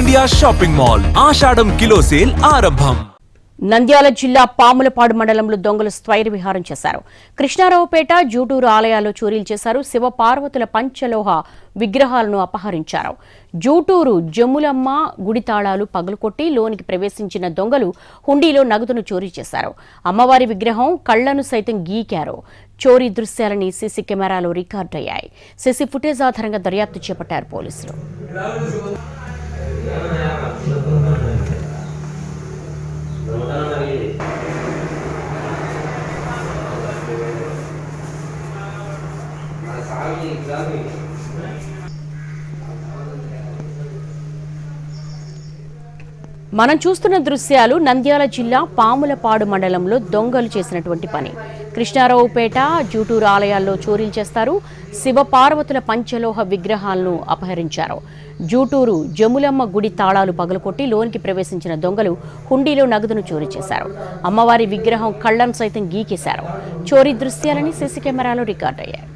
India shopping mall ఆషాఢం kilo sale ఆరంభం. నంద్యాల జిల్లా పాములపాడు మండలంలో దొంగలు స్వైర విహారం చేశారు. కృష్ణారావుపేట, జూటూరు ఆలయాల్లో చోరీలు చేశారు. శివ పార్వతుల పంచలోహ విగ్రహాలను అపహరించారు. జూటూరు జములమ్మ గుడి తాళాలు పగలుకొట్టి లోనికి ప్రవేశించిన దొంగలు హుండీలో నగదును చోరీ చేశారు. అమ్మవారి విగ్రహం కళ్లను సైతం గీకారు. చోరీ దృశ్యాలని సీసీ కెమెరాలో రికార్డయ్యాయి. సీసీ ఫుటేజ్ ఆధారంగా దర్యాప్తు చేపట్టారు పోలీసులు. మనం చూస్తున్న దృశ్యాలు నంద్యాల జిల్లా పాములపాడు మండలంలో దొంగలు చేసినటువంటి పని. కృష్ణారావుపేట, జూటూరు ఆలయాల్లో చోరీలు చేస్తారు. శివ పార్వతుల పంచలోహ విగ్రహాలను అపహరించారు. జూటూరు జములమ్మ గుడి తాళాలు పగలకొట్టి లోనికి ప్రవేశించిన దొంగలు హుండీలో నగదును చోరీ చేశారు. అమ్మవారి విగ్రహం కళ్లను సైతం గీకేశారు. చోరీ దృశ్యాలని సీసీ కెమెరాలో రికార్డయ్యాయి.